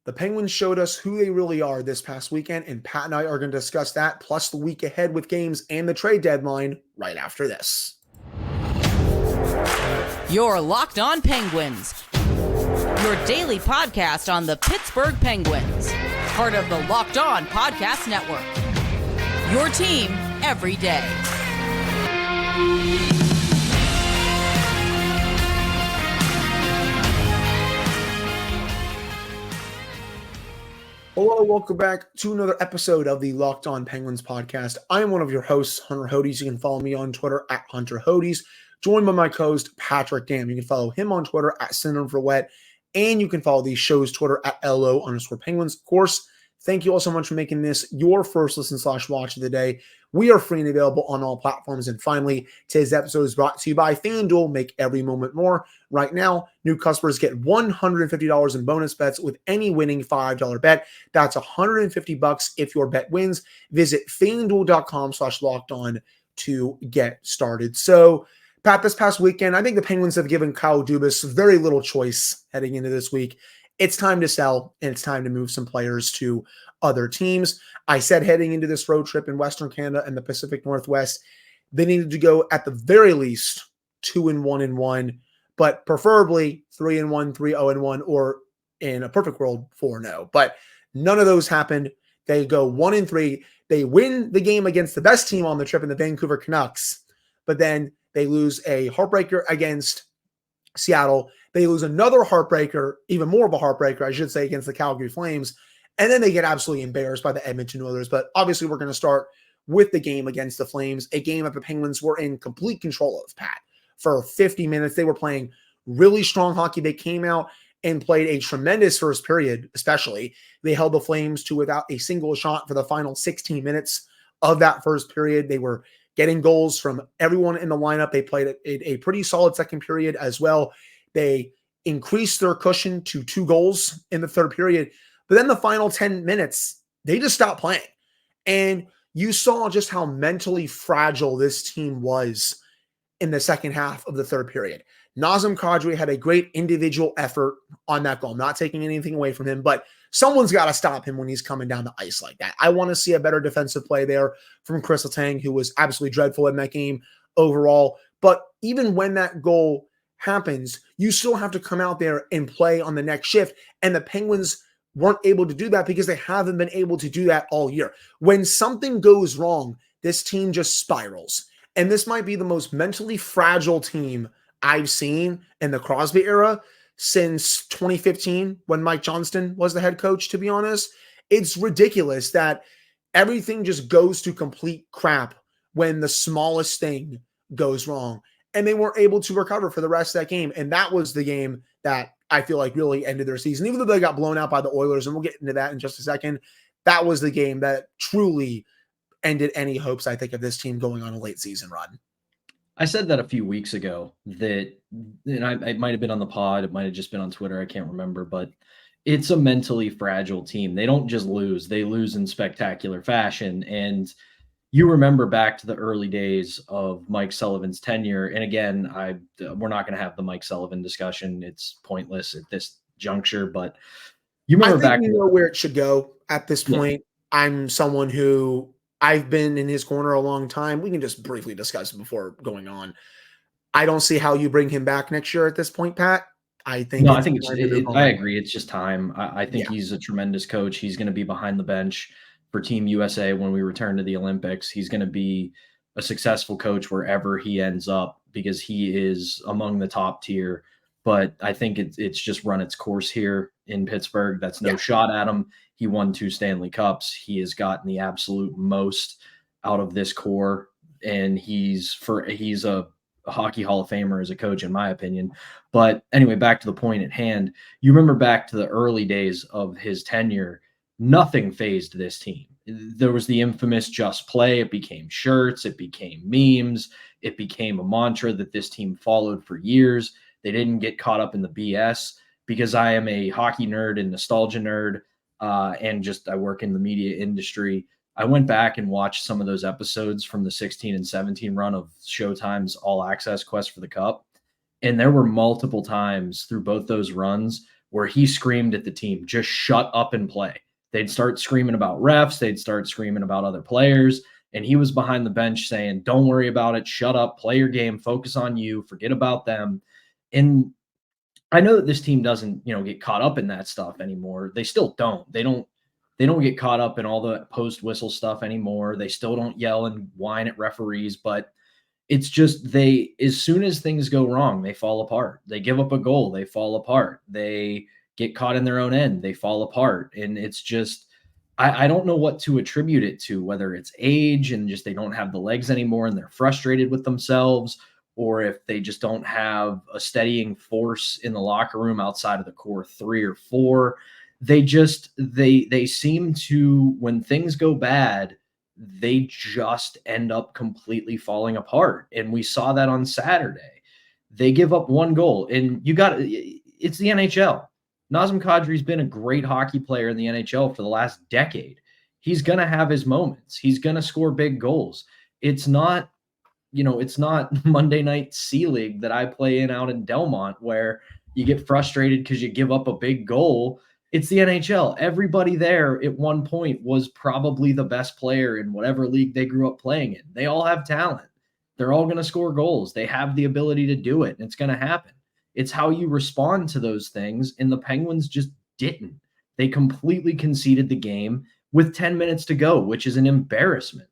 The Penguins showed us who they really are this past weekend, and Pat and I are going to discuss that, plus the week ahead with games and the trade deadline right after this. You're Locked On Penguins, your daily podcast on the Pittsburgh Penguins, part of the Locked On Podcast Network, your team every day. Hello, welcome back to another episode of the Locked On Penguins podcast. I am one of your hosts, Hunter Hodes. You can follow me on Twitter at Hunter Hodes, joined by my co-host, Patrick Dam. You can follow him on Twitter at Synonym for Wet, and you can follow the show's Twitter at LO_Penguins. Of course, thank you all so much for making this your first listen/watch of the day. We are free and available on all platforms. And finally, today's episode is brought to you by FanDuel. Make every moment more. Right now, new customers get $150 in bonus bets with any winning $5 bet. That's $150 if your bet wins. Visit FanDuel.com/lockedon to get started. So, Pat, this past weekend, I think the Penguins have given Kyle Dubas very little choice heading into this week. It's time to sell, and it's time to move some players to other teams. I said heading into this road trip in Western Canada and the Pacific Northwest, they needed to go at the very least 2-1-1, but preferably 3-1, 3-0-1, or in a perfect world, 4-0. But none of those happened. They go 1-3. They win the game against the best team on the trip in the Vancouver Canucks, but then they lose a heartbreaker against Seattle. They lose another heartbreaker, even more of a heartbreaker, I should say, against the Calgary Flames. And then they get absolutely embarrassed by the Edmonton Oilers. But obviously, we're going to start with the game against the Flames, a game that the Penguins were in complete control of, Pat. For 50 minutes, they were playing really strong hockey. They came out and played a tremendous first period, especially. They held the Flames to without a single shot for the final 16 minutes of that first period. They were getting goals from everyone in the lineup. They played a pretty solid second period as well. They increased their cushion to 2 goals in the third period. But then the final 10 minutes, they just stopped playing. And you saw just how mentally fragile this team was in the second half of the third period. Nazem Kadri had a great individual effort on that goal. I'm not taking anything away from him, but someone's got to stop him when he's coming down the ice like that. I want to see a better defensive play there from Chris Letang, who was absolutely dreadful in that game overall. But even when that goal happens, you still have to come out there and play on the next shift. And the Penguins weren't able to do that because they haven't been able to do that all year. When something goes wrong, this team just spirals. And this might be the most mentally fragile team I've seen in the Crosby era since 2015 when Mike Johnston was the head coach, to be honest. It's ridiculous that everything just goes to complete crap when the smallest thing goes wrong. And they weren't able to recover for the rest of that game. And that was the game that I feel like really ended their season. Even though they got blown out by the Oilers, and we'll get into that in just a second, that was the game that truly ended any hopes, I think, of this team going on a late season run. I said that a few weeks ago that, and it might have been on the pod, it might have just been on Twitter, I can't remember, but it's a mentally fragile team. They don't just lose, they lose in spectacular fashion. And you remember back to the early days of Mike Sullivan's tenure. And again, we're not going to have the Mike Sullivan discussion. It's pointless at this juncture, but you remember back. I think we know where it should go at this point. Yeah. I'm someone who I've been in his corner a long time. We can just briefly discuss it before going on. I don't see how you bring him back next year at this point, Pat. I think I agree. It's just time. I think he's a tremendous coach. He's going to be behind the bench for Team USA when we return to the Olympics. He's going to be a successful coach wherever he ends up because he is among the top tier. But I think it's just run its course here in Pittsburgh. That's no shot at him. He won 2 Stanley Cups. He has gotten the absolute most out of this core, and he's a Hockey Hall of Famer as a coach, in my opinion. But anyway, back to the point at hand. You remember back to the early days of his tenure, nothing fazed this team. There was the infamous just play. It became shirts. It became memes. It became a mantra that this team followed for years. They didn't get caught up in the BS because I am a hockey nerd and nostalgia nerd, and I work in the media industry. I went back and watched some of those episodes from the 16 and 17 run of Showtime's All Access Quest for the Cup. And there were multiple times through both those runs where he screamed at the team, just shut up and play. They'd start screaming about refs. They'd start screaming about other players. And he was behind the bench saying, don't worry about it. Shut up, play your game, focus on you, forget about them. And I know that this team doesn't, get caught up in that stuff anymore. They still don't. They don't get caught up in all the post whistle stuff anymore. They still don't yell and whine at referees, but it's just as soon as things go wrong, they fall apart. They give up a goal, they fall apart. They get caught in their own end, they fall apart. And it's just, I don't know what to attribute it to, whether it's age and just they don't have the legs anymore and they're frustrated with themselves, or if they just don't have a steadying force in the locker room outside of the core 3 or 4. They seem to, when things go bad, they just end up completely falling apart. And we saw that on Saturday. They give up one goal, and it's the NHL. Nazem Kadri's been a great hockey player in the NHL for the last decade. He's going to have his moments. He's going to score big goals. It's not, it's not Monday Night Sea League that I play in out in Delmont where you get frustrated because you give up a big goal. It's the NHL. Everybody there at one point was probably the best player in whatever league they grew up playing in. They all have talent. They're all going to score goals. They have the ability to do it, and it's going to happen. It's how you respond to those things, and the Penguins just didn't. They completely conceded the game with 10 minutes to go, which is an embarrassment.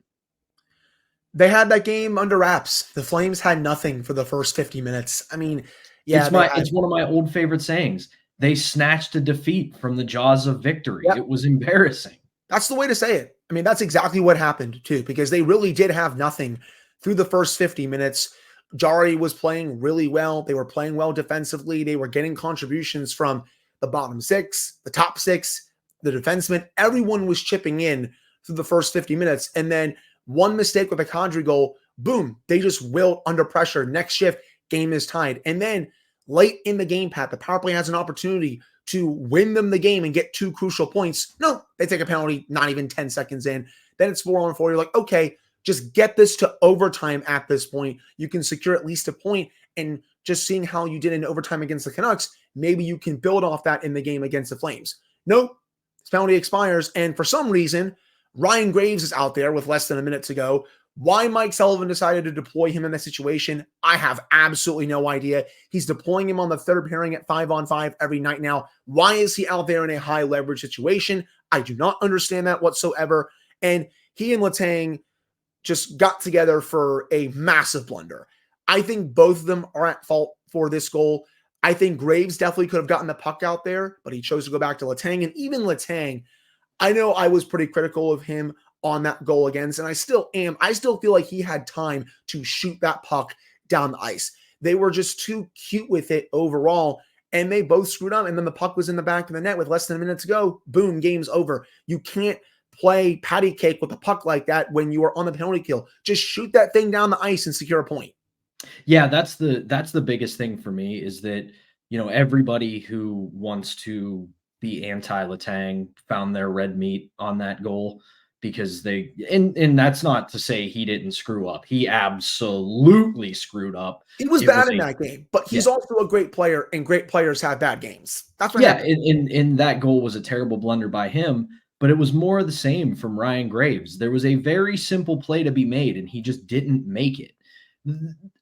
They had that game under wraps. The Flames had nothing for the first 50 minutes. I mean, yeah. It's one of my old favorite sayings. They snatched a defeat from the jaws of victory. Yep. It was embarrassing. That's the way to say it. I mean, that's exactly what happened, too, because they really did have nothing through the first 50 minutes. Jari was playing really well. They were playing well defensively. They were getting contributions from the bottom 6, the top 6, the defensemen. Everyone was chipping in through the first 50 minutes. And then one mistake with a Kadri goal, boom, they just wilt under pressure. Next shift, game is tied. And then late in the game, Pat, the power play has an opportunity to win them the game and get 2 crucial points. No, they take a penalty, not even 10 seconds in. Then it's 4-on-4. You're like, okay, just get this to overtime at this point. You can secure at least a point, and just seeing how you did in overtime against the Canucks, maybe you can build off that in the game against the Flames. Nope, this penalty expires, and for some reason, Ryan Graves is out there with less than a minute to go. Why Mike Sullivan decided to deploy him in that situation, I have absolutely no idea. He's deploying him on the third pairing at 5-on-5 every night now. Why is he out there in a high leverage situation? I do not understand that whatsoever. And he and Letang just got together for a massive blunder. I think both of them are at fault for this goal. I think Graves definitely could have gotten the puck out there, but he chose to go back to Letang. And even Letang, I know I was pretty critical of him on that goal against, and I still am. I still feel like he had time to shoot that puck down the ice. They were just too cute with it overall, and they both screwed up, and then the puck was in the back of the net with less than a minute to go. Boom, game's over. You can't play patty cake with a puck like that when you are on the penalty kill. Just shoot that thing down the ice and secure a point. Yeah, that's the biggest thing for me is that, everybody who wants to be anti-Letang found their red meat on that goal because and that's not to say he didn't screw up. He absolutely screwed up. He was bad in that game, but he's also a great player, and great players have bad games. That's what happened. And that goal was a terrible blunder by him, but it was more of the same from Ryan Graves. There was a very simple play to be made, and he just didn't make it.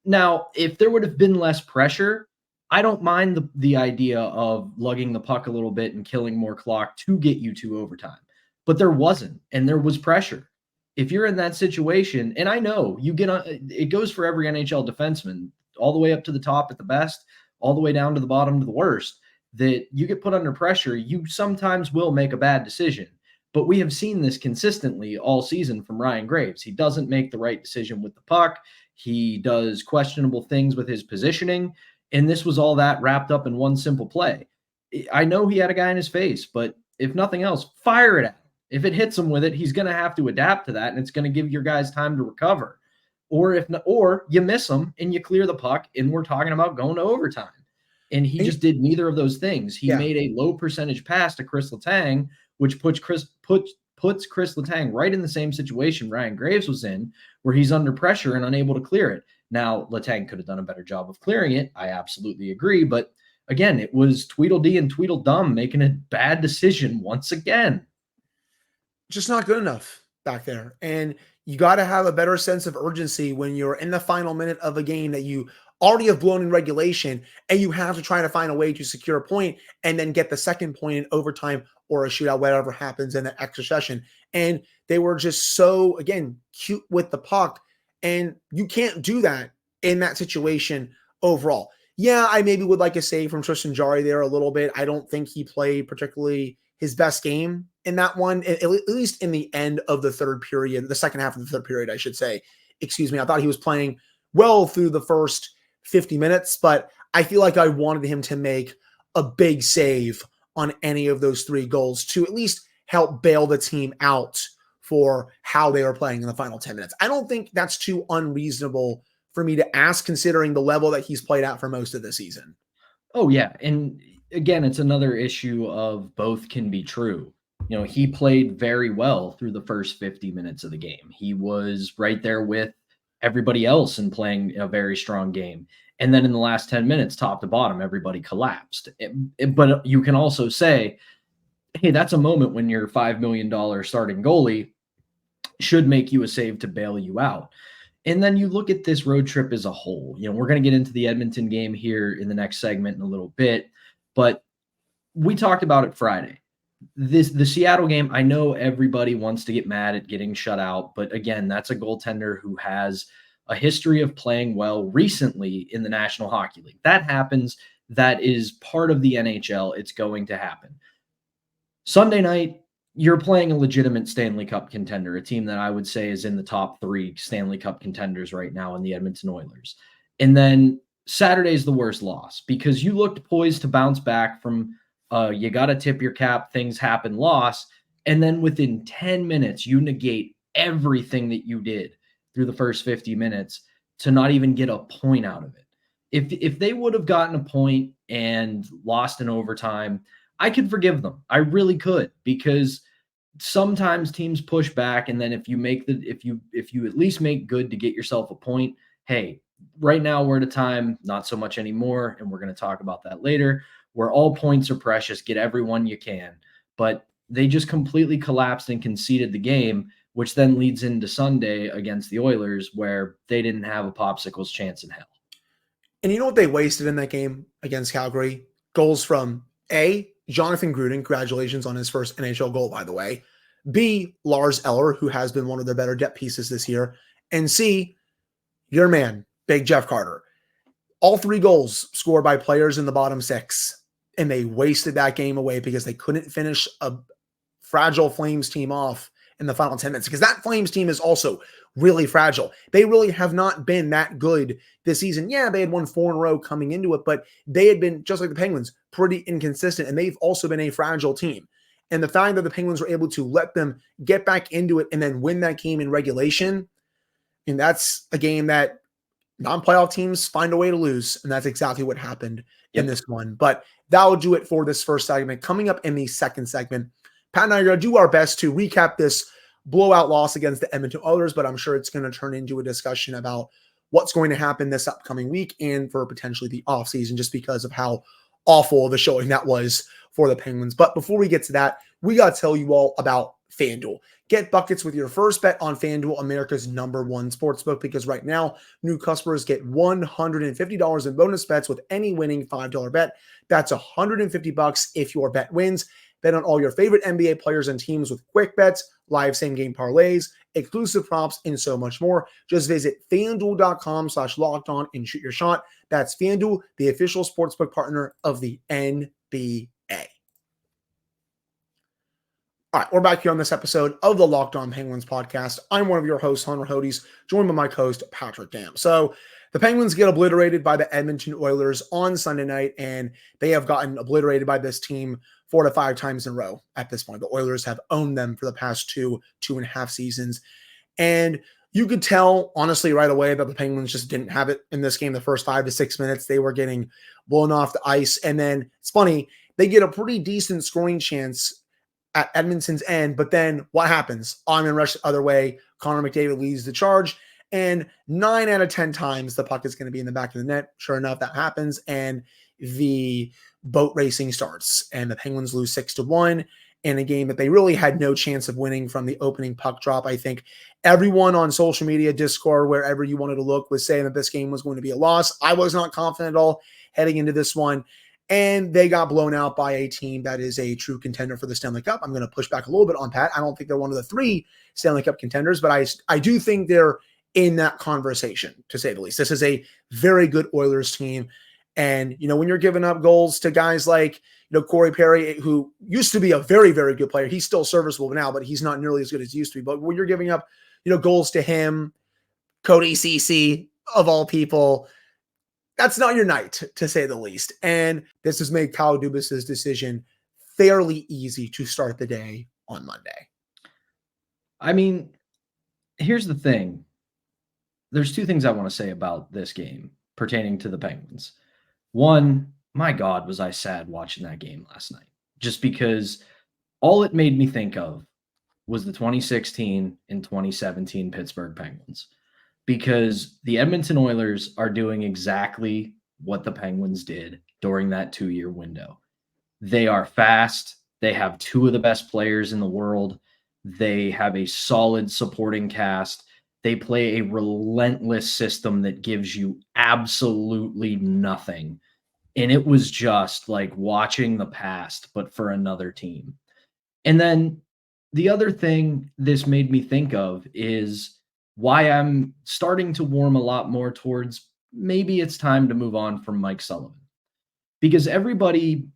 Now, if there would have been less pressure, I don't mind the idea of lugging the puck a little bit and killing more clock to get you to overtime. But there wasn't, and there was pressure. If you're in that situation, and I know you get on, it goes for every NHL defenseman, all the way up to the top at the best, all the way down to the bottom to the worst, that you get put under pressure, you sometimes will make a bad decision. But we have seen this consistently all season from Ryan Graves. He doesn't make the right decision with the puck. He does questionable things with his positioning. And this was all that wrapped up in one simple play. I know he had a guy in his face, but if nothing else, fire it at him. If it hits him with it, he's going to have to adapt to that, and it's going to give your guys time to recover. Or you miss them and you clear the puck, and we're talking about going to overtime. And he just did neither of those things. He made a low percentage pass to Chris Letang, which puts Chris Letang right in the same situation Ryan Graves was in, where he's under pressure and unable to clear it. Now, Letang could have done a better job of clearing it. I absolutely agree. But again, it was Tweedledee and Tweedledum making a bad decision once again. Just not good enough back there. And you got to have a better sense of urgency when you're in the final minute of a game that you already have blown in regulation, and you have to try to find a way to secure a point and then get the second point in overtime or a shootout, whatever happens in the extra session. And they were just so, again, cute with the puck. And you can't do that in that situation overall. Yeah, I maybe would like a save from Tristan Jarry there a little bit. I don't think he played particularly his best game in that one, at least in the end of the third period, the second half of the third period, I should say. Excuse me. I thought he was playing well through the first 50 minutes, but I feel like I wanted him to make a big save on any of those three goals to at least help bail the team out for how they were playing in the final 10 minutes. I don't think that's too unreasonable for me to ask, considering the level that he's played at for most of the season. Oh, yeah. And again, it's another issue of both can be true. You know, he played very well through the first 50 minutes of the game. He was right there with everybody else and playing a very strong game. And then in the last 10 minutes, top to bottom, everybody collapsed. But you can also say, hey, that's a moment when your $5 million starting goalie should make you a save to bail you out. And then you look at this road trip as a whole. You know, we're going to get into the Edmonton game here in the next segment in a little bit, but we talked about it Friday. The Seattle game, I know everybody wants to get mad at getting shut out, but again, that's a goaltender who has a history of playing well recently in the National Hockey League. That happens. That is part of the NHL. It's going to happen. Sunday night, you're playing a legitimate Stanley Cup contender, a team that I would say is in the top 3 Stanley Cup contenders right now in the Edmonton Oilers. And then Saturday's the worst loss because you looked poised to bounce back from you got to tip your cap, things happen loss. And then within 10 minutes, you negate everything that you did through the first 50 minutes to not even get a point out of it. If they would have gotten a point and lost in overtime, I could forgive them. I really could, because sometimes teams push back, and then if you at least make good to get yourself a point, hey, right now we're at a time, not so much anymore, and we're going to talk about that later, where all points are precious, get everyone you can. But they just completely collapsed and conceded the game, which then leads into Sunday against the Oilers, where they didn't have a popsicle's chance in hell. And you know what they wasted in that game against Calgary? Goals from A, Jonathan Gruden, congratulations on his first NHL goal, by the way. B, Lars Eller, who has been one of their better depth pieces this year. And C, your man, Big Jeff Carter. All 3 goals scored by players in the bottom 6. And they wasted that game away because they couldn't finish a fragile Flames team off in the final 10 minutes. Because that Flames team is also really fragile. They really have not been that good this season. Yeah, they had won 4 in a row coming into it, but they had been, just like the Penguins, pretty inconsistent. And they've also been a fragile team. And the fact that the Penguins were able to let them get back into it and then win that game in regulation, and that's a game that non-playoff teams find a way to lose. And that's exactly what happened in this one. But that will do it for this first segment. Coming up in the second segment, Pat and I are going to do our best to recap this blowout loss against the Edmonton Oilers, but I'm sure it's going to turn into a discussion about what's going to happen this upcoming week and for potentially the offseason, just because of how awful the showing that was for the Penguins. But before we get to that, we got to tell you all about FanDuel. Get buckets with your first bet on FanDuel, America's #1 sportsbook, because right now, new customers get $150 in bonus bets with any winning $5 bet. That's $150 if your bet wins. Bet on all your favorite NBA players and teams with quick bets, live same-game parlays, exclusive props, and so much more. Just visit FanDuel.com/lockedon and shoot your shot. That's FanDuel, the official sportsbook partner of the NBA. All right, we're back here on this episode of the Locked On Penguins podcast. I'm one of your hosts, Hunter Hodes, joined by my co-host, Patrick Dam. So the Penguins get obliterated by the Edmonton Oilers on Sunday night, and they have gotten obliterated by this team 4 to 5 times in a row at this point. The Oilers have owned them for the past 2.5 seasons. And you could tell, honestly, right away that the Penguins just didn't have it in this game. The first 5 to 6 minutes, they were getting blown off the ice. And then it's funny, they get a pretty decent scoring chance at Edmonton's end, but then what happens? Armin rush the other way. Connor McDavid leads the charge, and 9 out of 10 times the puck is going to be in the back of the net. Sure enough, that happens, and the boat racing starts and the Penguins lose 6-1 in a game that they really had no chance of winning from the opening puck drop. I think everyone on social media, Discord, wherever you wanted to look, was saying that this game was going to be a loss. I was not confident at all heading into this one, and they got blown out by a team that is a true contender for the Stanley Cup. I'm going to push back a little bit on Pat. I don't think they're one of the 3 Stanley Cup contenders, but I do think they're in that conversation, to say the least. This is a very good Oilers team. And, when you're giving up goals to guys like, Corey Perry, who used to be a very, very good player, he's still serviceable now, but he's not nearly as good as he used to be. But when you're giving up, goals to him, Cody Ceci, of all people, that's not your night, to say the least. And this has made Kyle Dubas' decision fairly easy to start the day on Monday. I mean, here's the thing. There's 2 things I want to say about this game pertaining to the Penguins. One, my God, was I sad watching that game last night, just because all it made me think of was the 2016 and 2017 Pittsburgh Penguins, because the Edmonton Oilers are doing exactly what the Penguins did during that 2-year window. They are fast. They have 2 of the best players in the world. They have a solid supporting cast. They play a relentless system that gives you absolutely nothing. And it was just like watching the past, but for another team. And then the other thing this made me think of is why I'm starting to warm a lot more towards maybe it's time to move on from Mike Sullivan. Because everybody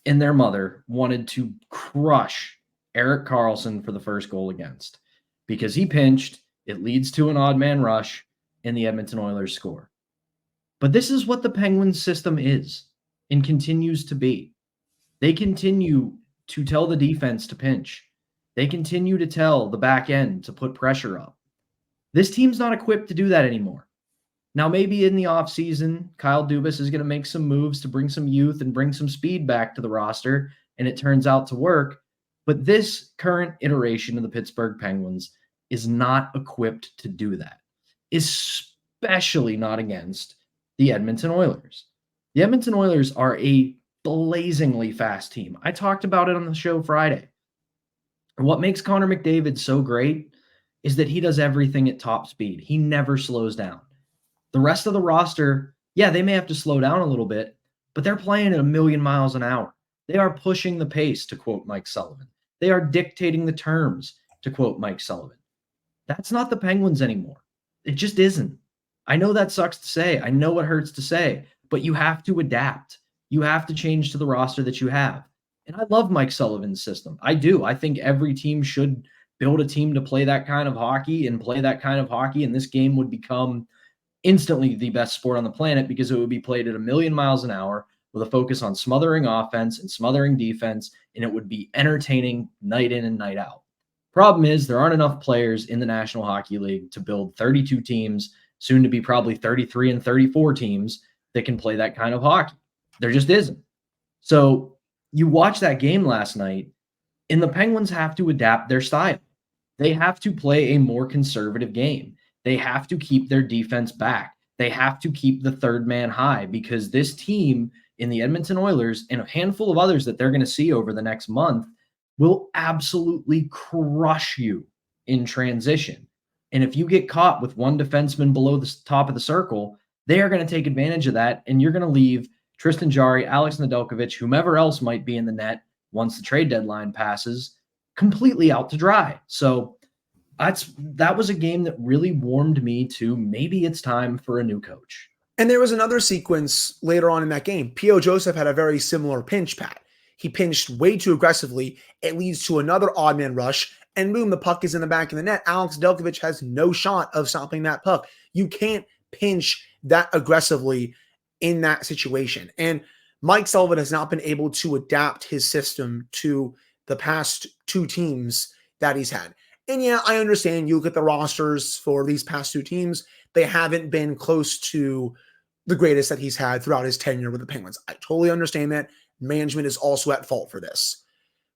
and their mother wanted to crush Erik Karlsson for the first goal against, because he pinched. It leads to an odd man rush, and the Edmonton Oilers score. But this is what the Penguins system is and continues to be. They continue to tell the defense to pinch. They continue to tell the back end to put pressure up. This team's not equipped to do that anymore. Now, maybe in the offseason, Kyle Dubas is going to make some moves to bring some youth and bring some speed back to the roster, and it turns out to work. But this current iteration of the Pittsburgh Penguins is not equipped to do that, especially not against the Edmonton Oilers. The Edmonton Oilers are a blazingly fast team. I talked about it on the show Friday. And what makes Connor McDavid so great is that he does everything at top speed. He never slows down. The rest of the roster, yeah, they may have to slow down a little bit, but they're playing at 1,000,000 miles an hour. They are pushing the pace, to quote Mike Sullivan. They are dictating the terms, to quote Mike Sullivan. That's not the Penguins anymore. It just isn't. I know that sucks to say. I know it hurts to say, but you have to adapt. You have to change to the roster that you have. And I love Mike Sullivan's system. I do. I think every team should build a team to play that kind of hockey and play that kind of hockey. And this game would become instantly the best sport on the planet, because it would be played at 1,000,000 miles an hour with a focus on smothering offense and smothering defense. And it would be entertaining night in and night out. Problem is, there aren't enough players in the National Hockey League to build 32 teams, soon to be probably 33 and 34 teams that can play that kind of hockey. There just isn't. So you watch that game last night, and the Penguins have to adapt their style. They have to play a more conservative game. They have to keep their defense back. They have to keep the third man high, because this team in the Edmonton Oilers and a handful of others that they're going to see over the next month will absolutely crush you in transition. And if you get caught with one defenseman below the top of the circle, they are going to take advantage of that, and you're going to leave Tristan Jarry, Alex Nedeljkovic, whomever else might be in the net once the trade deadline passes, completely out to dry. So that was a game that really warmed me to maybe it's time for a new coach. And there was another sequence later on in that game. P.O. Joseph had a very similar pinch, Pat. He pinched way too aggressively. It leads to another odd man rush, and boom, the puck is in the back of the net. Alex Nedeljkovic has no shot of stopping that puck. You can't pinch that aggressively in that situation. And Mike Sullivan has not been able to adapt his system to the past 2 teams that he's had. And yeah, I understand, you look at the rosters for these past 2 teams, they haven't been close to the greatest that he's had throughout his tenure with the Penguins. I totally understand that. Management is also at fault for this.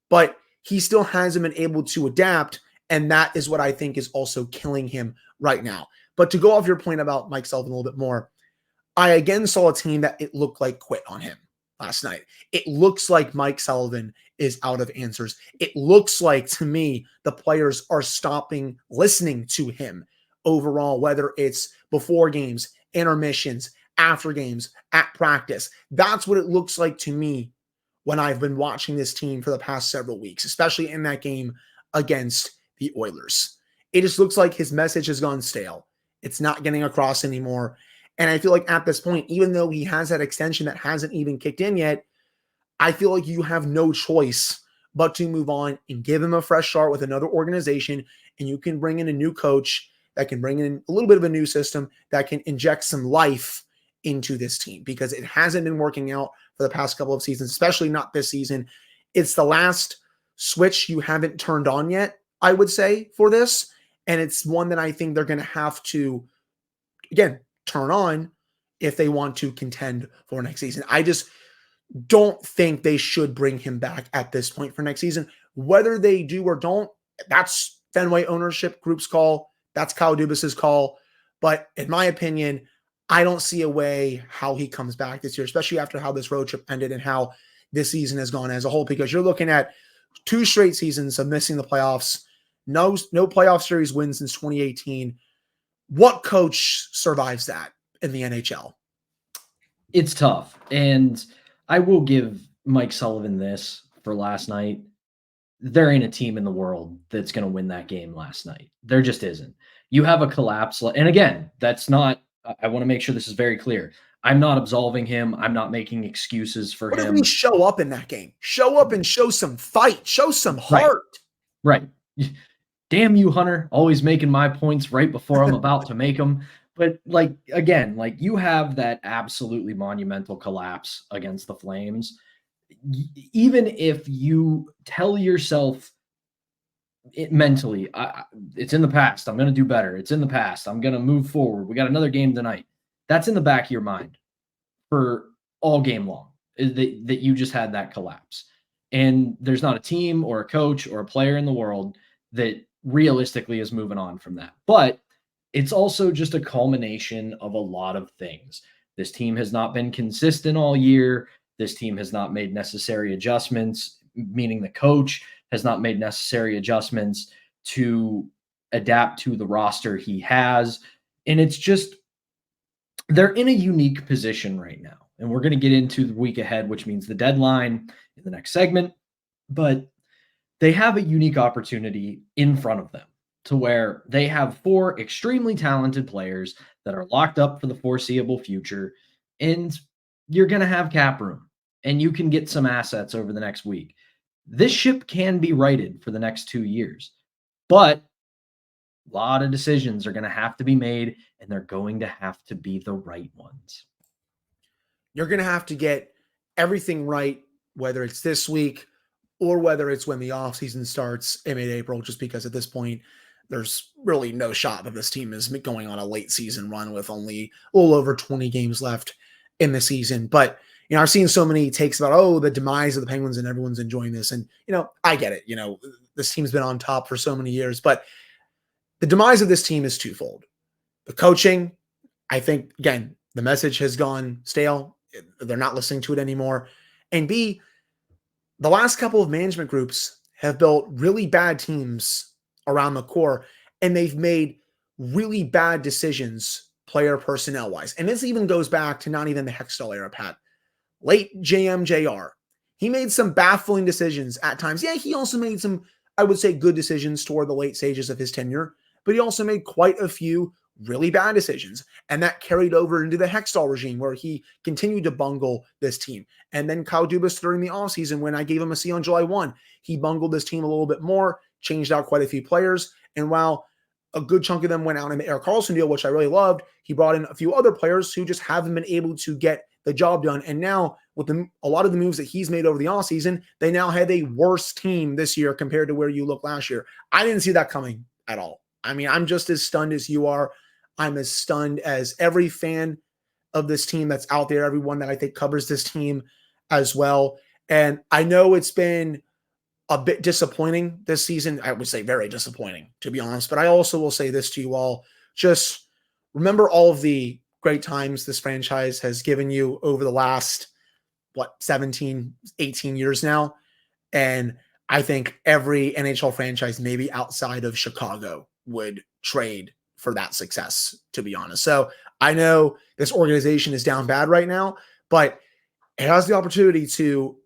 But he still hasn't been able to adapt, and that is what I think is also killing him right now. But to go off your point about Mike Sullivan a little bit more, I again saw a team that it looked like quit on him last night. It looks like Mike Sullivan is out of answers. It looks like, to me, the players are stopping listening to him overall, whether it's before games, intermissions, after games, at practice. That's what it looks like to me when I've been watching this team for the past several weeks, especially in that game against the Oilers. It just looks like his message has gone stale. It's not getting across anymore. And I feel like at this point, even though he has that extension that hasn't even kicked in yet, I feel like you have no choice but to move on and give him a fresh start with another organization. And you can bring in a new coach that can bring in a little bit of a new system that can inject some life into this team, because it hasn't been working out for the past couple of seasons, especially not this season. It's the last switch you haven't turned on yet, I would say, for this. And it's one that I think they're going to have to, again, turn on if they want to contend for next season. I just don't think they should bring him back at this point for next season. Whether they do or don't, that's Fenway ownership group's call. That's Kyle Dubas's call. But in my opinion, I don't see a way how he comes back this year, especially after how this road trip ended and how this season has gone as a whole, because you're looking at 2 straight seasons of missing the playoffs, no playoff series wins since 2018. What coach survives that in the NHL? It's tough. And I will give Mike Sullivan this for last night. There ain't a team in the world that's going to win that game last night. There just isn't. You have a collapse. And again, that's not, I want to make sure this is very clear. I'm not absolving him. I'm not making excuses for him. What if we show up in that game? Show up and show some fight. Show some heart. Right. Damn you, Hunter. Always making my points right before I'm about to make them. But like, again, like you have that absolutely monumental collapse against the Flames. Even if you tell yourself mentally, it's in the past, I'm going to do better. It's in the past, I'm going to move forward. We got another game tonight. That's in the back of your mind for all game long, that you just had that collapse. And there's not a team or a coach or a player in the world that realistically is moving on from that. But it's also just a culmination of a lot of things. This team has not been consistent all year. This team has not made necessary adjustments, meaning the coach has not made necessary adjustments to adapt to the roster he has. And it's just, they're in a unique position right now. And we're going to get into the week ahead, which means the deadline in the next segment. But they have a unique opportunity in front of them to where they have 4 extremely talented players that are locked up for the foreseeable future. And you're going to have cap room and you can get some assets over the next week. This ship can be righted for the next 2 years, but a lot of decisions are going to have to be made, and they're going to have to be the right ones. You're going to have to get everything right, whether it's this week or whether it's when the offseason starts in mid-April, just because at this point, there's really no shot that this team is going on a late season run with only a little over 20 games left in the season. But you know, I've seen so many takes about, the demise of the Penguins and everyone's enjoying this. And, I get it. This team's been on top for so many years, but the demise of this team is twofold. The coaching, I think, again, the message has gone stale. They're not listening to it anymore. And B, the last couple of management groups have built really bad teams around the core, and they've made really bad decisions player personnel-wise. And this even goes back to not even the Hextall era, Pat. Late JR. He made some baffling decisions at times. Yeah, he also made some, I would say, good decisions toward the late stages of his tenure, but he also made quite a few really bad decisions. And that carried over into the Hextall regime, where he continued to bungle this team. And then Kyle Dubas during the offseason, when I gave him a C on July 1, he bungled this team a little bit more, changed out quite a few players. And while a good chunk of them went out in the Erik Karlsson deal, which I really loved, he brought in a few other players who just haven't been able to get the job done. And now with a lot of the moves that he's made over the offseason, they now have a worse team this year compared to where you look last year. I didn't see that coming at all. I mean, I'm just as stunned as you are. I'm as stunned as every fan of this team that's out there, everyone that I think covers this team as well. And I know it's been a bit disappointing this season. I would say very disappointing, to be honest. But I also will say this to you all. Just remember all of the great times this franchise has given you over the last, 17, 18 years now. And I think every NHL franchise, maybe outside of Chicago, would trade for that success, to be honest. So I know this organization is down bad right now, but it has the opportunity to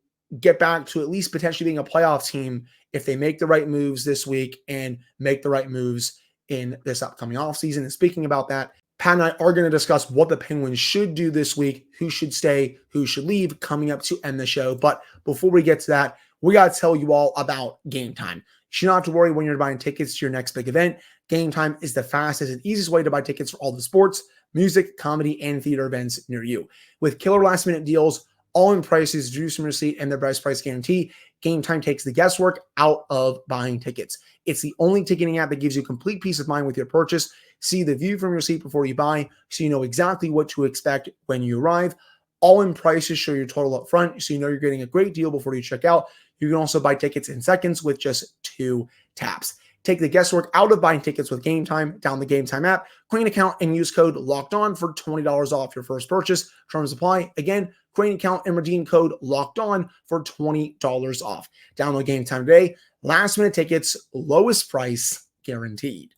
get back to at least potentially being a playoff team if they make the right moves this week and make the right moves in this upcoming offseason. And speaking about that, Pat and I are going to discuss what the Penguins should do this week, who should stay, who should leave, coming up to end the show. But before we get to that, we got to tell you all about Game Time. You should not have to worry when you're buying tickets to your next big event. Game Time is the fastest and easiest way to buy tickets for all the sports, music, comedy, and theater events near you. With killer last-minute deals, all-in prices, reduced from receipt, and their best price guarantee, Game Time takes the guesswork out of buying tickets. It's the only ticketing app that gives you complete peace of mind with your purchase. See the view from your seat before you buy, so you know exactly what to expect when you arrive. All-in prices show your total up front, so you know you're getting a great deal before you check out. You can also buy tickets in seconds with just 2 taps. Take the guesswork out of buying tickets with Game Time. Download the Game Time app, create an account, and use code LOCKEDON for $20 off your first purchase. Terms apply. Again, create an account and redeem code LOCKEDON for $20 off. Download Game Time today. Last minute tickets, lowest price guaranteed.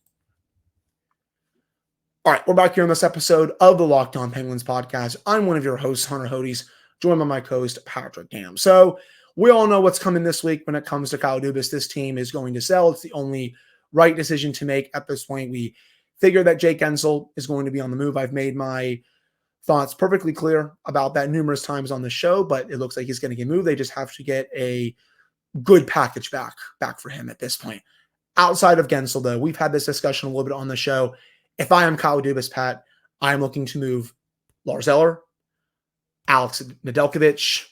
All right, we're back here on this episode of the Locked On Penguins podcast. I'm one of your hosts, Hunter Hodes, joined by my co-host, Patrick Dam. So we all know what's coming this week when it comes to Kyle Dubas. This team is going to sell. It's the only right decision to make at this point. We figure that Jake Guentzel is going to be on the move. I've made my thoughts perfectly clear about that numerous times on the show, but it looks like he's going to get moved. They just have to get a good package back for him at this point. Outside of Guentzel, though, we've had this discussion a little bit on the show. If I am Kyle Dubas, Pat, I'm looking to move Lars Eller, Alex Nedeljkovic.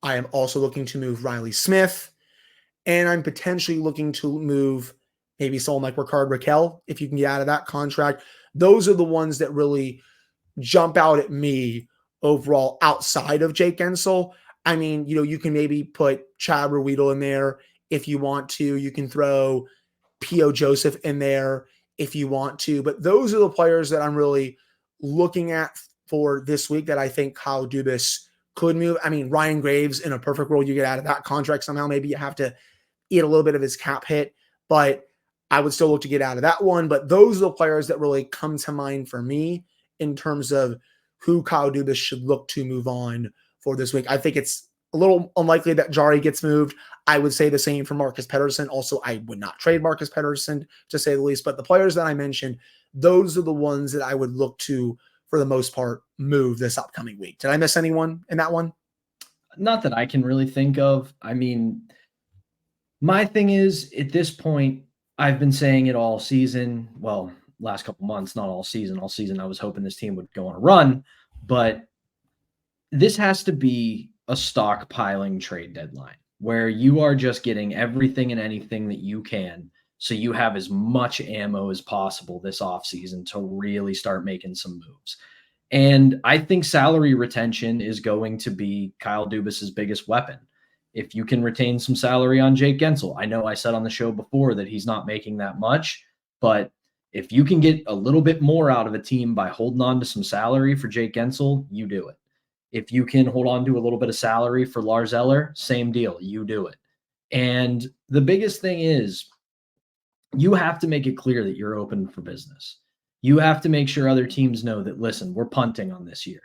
I am also looking to move Riley Smith, and I'm potentially looking to move maybe someone like Rickard Rakell if you can get out of that contract. Those are the ones that really jump out at me overall outside of Jake Guentzel. I mean, you can maybe put Chad Ruedel in there if you want to. You can throw P.O. Joseph in there if you want to. But those are the players that I'm really looking at for this week that I think Kyle Dubas could move. I mean, Ryan Graves, in a perfect world, you get out of that contract somehow. Maybe you have to eat a little bit of his cap hit, but I would still look to get out of that one. But those are the players that really come to mind for me in terms of who Kyle Dubas should look to move on for this week. I think it's a little unlikely that Jari gets moved. I would say the same for Marcus Pettersson. Also, I would not trade Marcus Pettersson, to say the least. But the players that I mentioned, those are the ones that I would look to, for the most part, move this upcoming week. Did I miss anyone in that one? Not that I can really think of. I mean, my thing is, at this point, I've been saying it all season. Well, last couple months, not all season. All season, I was hoping this team would go on a run. But this has to be a stockpiling trade deadline where you are just getting everything and anything that you can, so you have as much ammo as possible this offseason to really start making some moves. And I think salary retention is going to be Kyle Dubas's biggest weapon. If you can retain some salary on Jake Guentzel, I know I said on the show before that he's not making that much, but if you can get a little bit more out of a team by holding on to some salary for Jake Guentzel, you do it. If you can hold on to a little bit of salary for Lars Eller, same deal, you do it. And the biggest thing is, you have to make it clear that you're open for business. You have to make sure other teams know that, listen, we're punting on this year.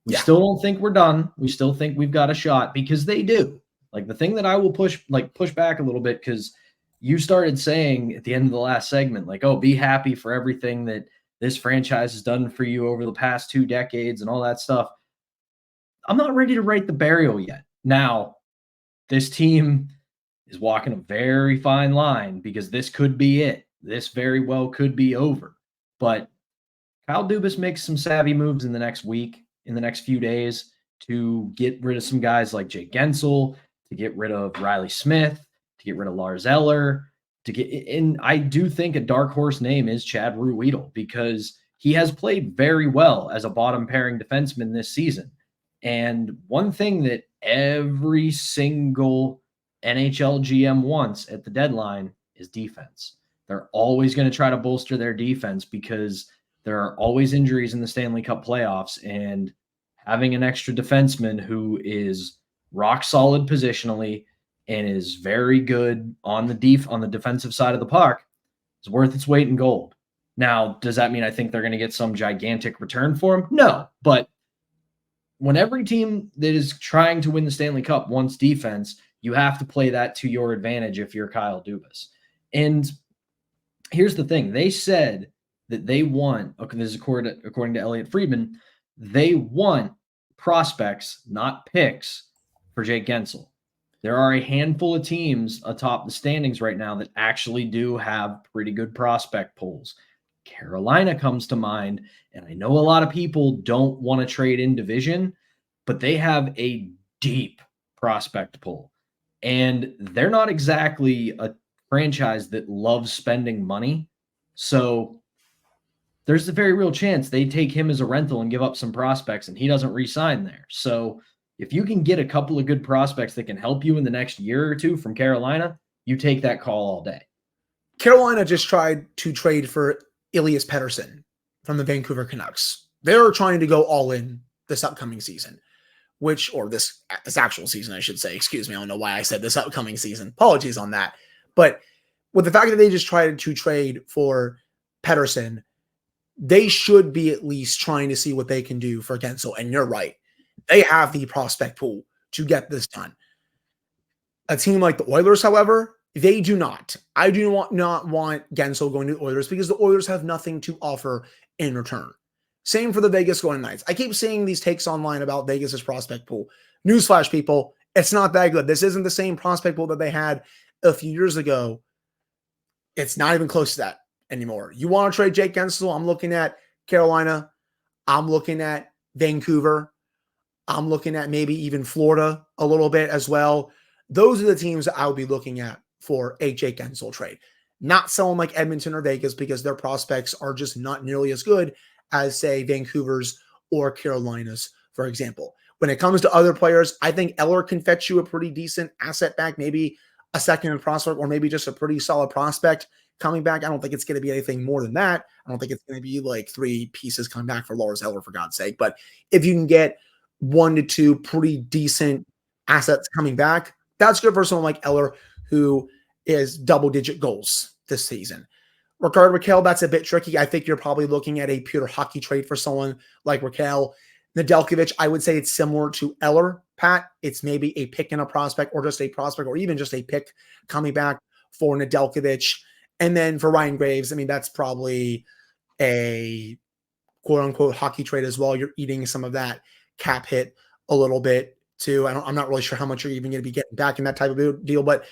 We still don't think we're done. We still think we've got a shot, because they do. Like, the thing that I will push back a little bit, because you started saying at the end of the last segment, like, oh, be happy for everything that this franchise has done for you over the past 2 decades and all that stuff. I'm not ready to write the burial yet. Now, this team is walking a very fine line, because this could be it. This very well could be over. But Kyle Dubas makes some savvy moves in the next week, in the next few days, to get rid of some guys like Jake Guentzel, to get rid of Riley Smith, to get rid of Lars Eller, and I do think a dark horse name is Chad Ruedel, because he has played very well as a bottom pairing defenseman this season. And one thing that every single NHL GM wants at the deadline is defense. They're always going to try to bolster their defense, because There are always injuries in the Stanley Cup playoffs, and having an extra defenseman who is rock solid positionally and is very good on the defensive side of the puck is worth its weight in gold. Now, does that mean I think they're going to get some gigantic return for him? No, but when every team that is trying to win the Stanley Cup wants defense, you have to play that to your advantage if you're Kyle Dubas. And here's the thing. They said that they want, okay, this is according to Elliot Friedman, they want prospects, not picks, for Jake Gensel. There are a handful of teams atop the standings right now that actually do have pretty good prospect pools. Carolina comes to mind, and I know a lot of people don't want to trade in division, but they have a deep prospect pool. And they're not exactly a franchise that loves spending money. So there's a very real chance they take him as a rental and give up some prospects, and he doesn't re-sign there. So if you can get a couple of good prospects that can help you in the next year or two from Carolina, you take that call all day. Carolina just tried to trade for Elias Pettersson from the Vancouver Canucks. They're trying to go all in this upcoming season, this actual season, I should say. Excuse me. I don't know why I said this upcoming season. Apologies on that. But with the fact that they just tried to trade for Pettersson, they should be at least trying to see what they can do for Gensel. And you're right. They have the prospect pool to get this done. A team like the Oilers, however, they do not. I do not want Gensel going to the Oilers because the Oilers have nothing to offer in return. Same for the Vegas Golden Knights. I keep seeing these takes online about Vegas's prospect pool. Newsflash, people, it's not that good. This isn't the same prospect pool that they had a few years ago. It's not even close to that anymore. You want to trade Jake Gensel? I'm looking at Carolina. I'm looking at Vancouver. I'm looking at maybe even Florida a little bit as well. Those are the teams that I would be looking at for a Jake Gensel trade. Not someone like Edmonton or Vegas because their prospects are just not nearly as good as, say, Vancouver's or Carolina's, for example. When it comes to other players, I think Eller can fetch you a pretty decent asset back, maybe a second prospect or maybe just a pretty solid prospect coming back. I don't think it's going to be anything more than that. I don't think it's going to be like 3 pieces coming back for Lars Eller, for God's sake. But if you can get 1 to 2 pretty decent assets coming back, that's good for someone like Eller, who is double-digit goals this season. Rickard Rakell, that's a bit tricky. I think you're probably looking at a pure hockey trade for someone like Rakell. Nedeljkovic, I would say it's similar to Eller, Pat. It's maybe a pick and a prospect or just a prospect or even just a pick coming back for Nedeljkovic. And then for Ryan Graves, I mean, that's probably a quote-unquote hockey trade as well. You're eating some of that cap hit a little bit too. I'm not really sure how much you're even going to be getting back in that type of deal, but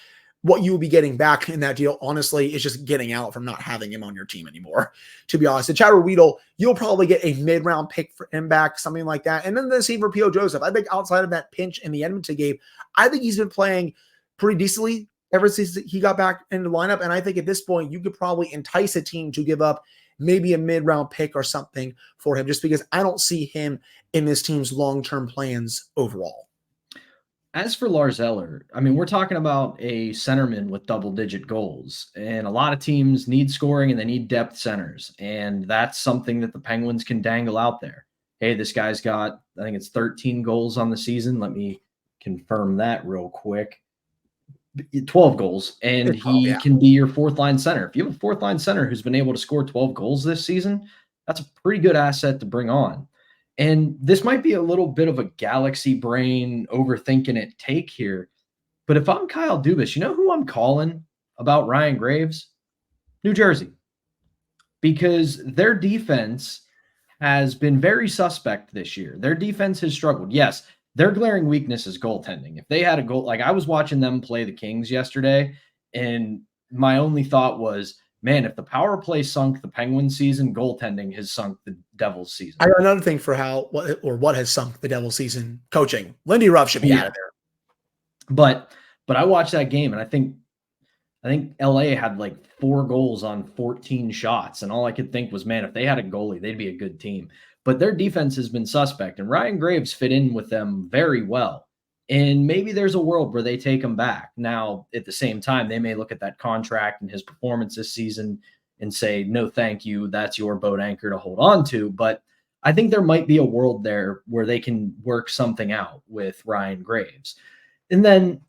what you will be getting back in that deal, honestly, is just getting out from not having him on your team anymore, to be honest. And Chad Weedle, you'll probably get a mid-round pick for him back, something like that. And then the same for P.O. Joseph. I think outside of that pinch in the Edmonton game, I think he's been playing pretty decently ever since he got back into the lineup. And I think at this point, you could probably entice a team to give up maybe a mid-round pick or something for him, just because I don't see him in this team's long-term plans overall. As for Lars Eller, I mean, we're talking about a centerman with double-digit goals, and a lot of teams need scoring and they need depth centers, and that's something that the Penguins can dangle out there. Hey, this guy's got, I think it's 13 goals on the season. Let me confirm that real quick. 12 goals, and he can be your fourth-line center. If you have a fourth-line center who's been able to score 12 goals this season, that's a pretty good asset to bring on. And this might be a little bit of a galaxy brain overthinking it take here, but if I'm Kyle Dubas, you know who I'm calling about Ryan Graves? New Jersey. Because their defense has been very suspect this year. Their defense has struggled. Yes, their glaring weakness is goaltending. If they had a goal, like I was watching them play the Kings yesterday, and my only thought was, man, if the power play sunk the Penguins season, goaltending has sunk the Devils season. I got another thing for what has sunk the Devils season: coaching. Lindy Ruff should be out of there. But I watched that game, and I think LA had like 4 goals on 14 shots, and all I could think was, man, if they had a goalie, they'd be a good team. But their defense has been suspect, and Ryan Graves fit in with them very well. And maybe there's a world where they take him back. Now, at the same time, they may look at that contract and his performance this season and say, no, thank you. That's your boat anchor to hold on to. But I think there might be a world there where they can work something out with Ryan Graves. And then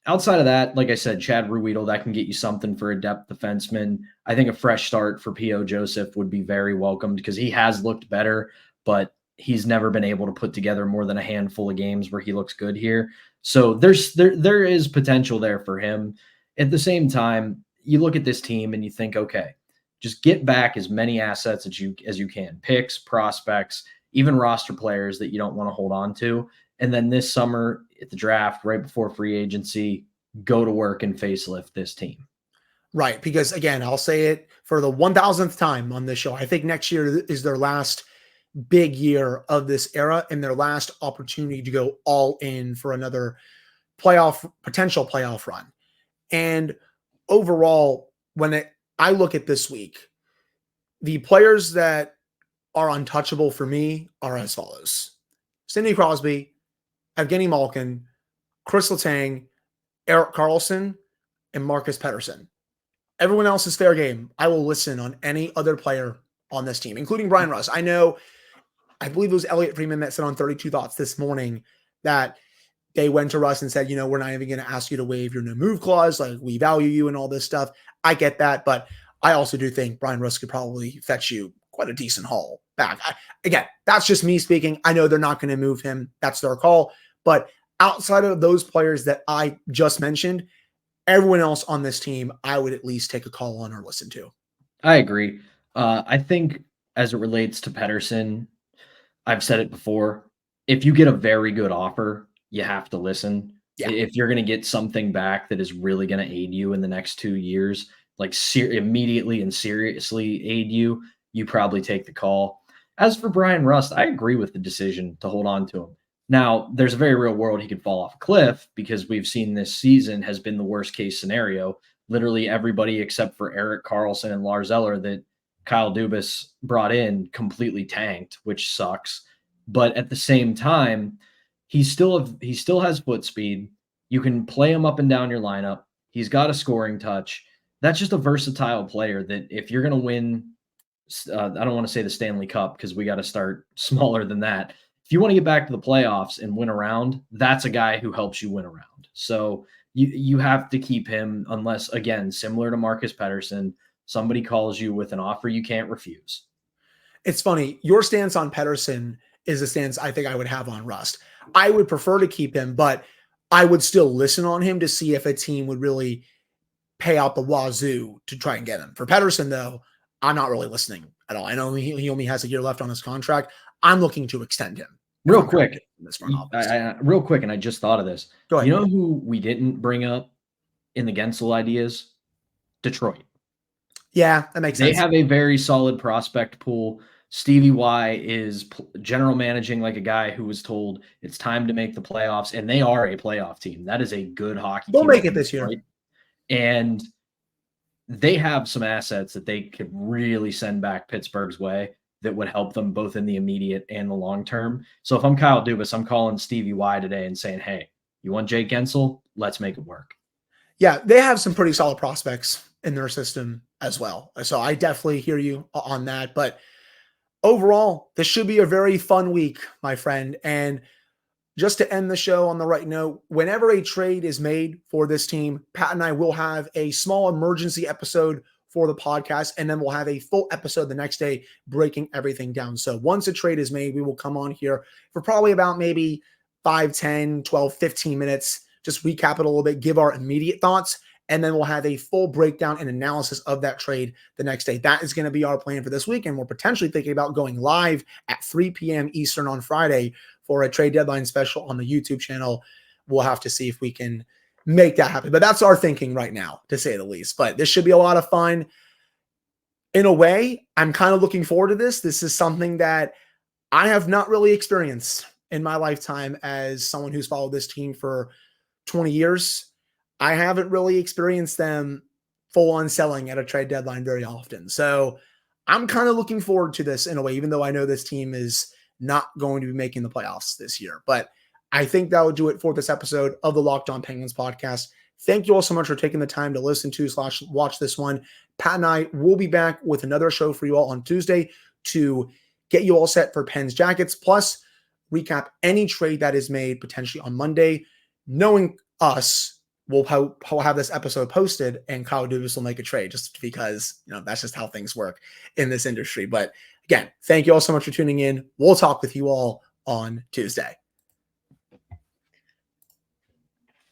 outside of that, like I said, Chad Ruedel, that can get you something for a depth defenseman. I think a fresh start for P.O. Joseph would be very welcomed because he has looked better, but he's never been able to put together more than a handful of games where he looks good here. So there is potential there for him. At the same time, you look at this team and you think, okay, just get back as many assets as you can, picks, prospects, even roster players that you don't want to hold on to. And then this summer at the draft, right before free agency, go to work and facelift this team. Right. Because again, I'll say it for the 1000th time on this show. I think next year is their last big year of this era and their last opportunity to go all in for another potential playoff run. And overall, I look at this week, the players that are untouchable for me are as follows: Sidney Crosby, Evgeny Malkin, Chris Letang, Erik Karlsson, and Marcus Pettersson. Everyone else is fair game. I will listen on any other player on this team, including Brian Rust. I believe it was Elliot Friedman that said on 32 Thoughts this morning that they went to Russ and said, we're not even going to ask you to waive your no move clause. Like, we value you and all this stuff. I get that, but I also do think Brian Rust could probably fetch you quite a decent haul back. Again, that's just me speaking. I know they're not going to move him. That's their call. But outside of those players that I just mentioned, everyone else on this team, I would at least take a call on or listen to. I agree. I think as it relates to Pettersson, I've said it before. If you get a very good offer, you have to listen. Yeah. If you're going to get something back that is really going to aid you in the next 2 years, like immediately and seriously aid you, you probably take the call. As for Brian Rust, I agree with the decision to hold on to him. Now, there's a very real world he could fall off a cliff because we've seen this season has been the worst case scenario. Literally everybody except for Erik Karlsson and Lars Eller that Kyle Dubas brought in completely tanked, which sucks. But at the same time, he still has foot speed. You can play him up and down your lineup. He's got a scoring touch. That's just a versatile player that if you're going to win, I don't want to say the Stanley Cup because we got to start smaller than that. If you want to get back to the playoffs and win around, that's a guy who helps you win around. So you have to keep him unless, again, similar to Marcus Pettersson, somebody calls you with an offer you can't refuse. It's funny. Your stance on Pettersson is a stance I think I would have on Rust. I would prefer to keep him, but I would still listen on him to see if a team would really pay out the wazoo to try and get him. For Pettersson, though, I'm not really listening at all. I know he only has a year left on his contract. I'm looking to extend him. Real quick, and I just thought of this. Go ahead. You know who we didn't bring up in the Gensel ideas? Detroit. Yeah, that makes sense. They have a very solid prospect pool. Stevie Y is general managing like a guy who was told it's time to make the playoffs, and they are a playoff team. That is a good hockey team. They'll make it this year. And they have some assets that they could really send back Pittsburgh's way that would help them both in the immediate and the long term. So if I'm Kyle Dubas, I'm calling Stevie Y today and saying, hey, you want Jake Gensel? Let's make it work. Yeah, they have some pretty solid prospects in their system as well. So I definitely hear you on that. But overall, this should be a very fun week, my friend. And just to end the show on the right note, whenever a trade is made for this team, Pat and I will have a small emergency episode for the podcast, and then we'll have a full episode the next day breaking everything down. So once a trade is made, we will come on here for probably about maybe 5, 10, 12, 15 minutes, just recap it a little bit, give our immediate thoughts, and then we'll have a full breakdown and analysis of that trade the next day. That is going to be our plan for this week, and we're potentially thinking about going live at 3 p.m. Eastern on Friday for a trade deadline special on the YouTube channel. We'll have to see if we can make that happen. But that's our thinking right now, to say the least. But this should be a lot of fun. In a way, I'm kind of looking forward to this. This is something that I have not really experienced in my lifetime as someone who's followed this team for 20 years. I haven't really experienced them full on selling at a trade deadline very often. So I'm kind of looking forward to this in a way, even though I know this team is not going to be making the playoffs this year. But I think that would do it for this episode of the Locked On Penguins podcast. Thank you all so much for taking the time to listen to / watch this one. Pat and I will be back with another show for you all on Tuesday to get you all set for Pens Jackets, plus recap any trade that is made potentially on Monday. Knowing us, we'll have this episode posted and Kyle Dubas will make a trade just because, that's just how things work in this industry. But again, thank you all so much for tuning in. We'll talk with you all on Tuesday.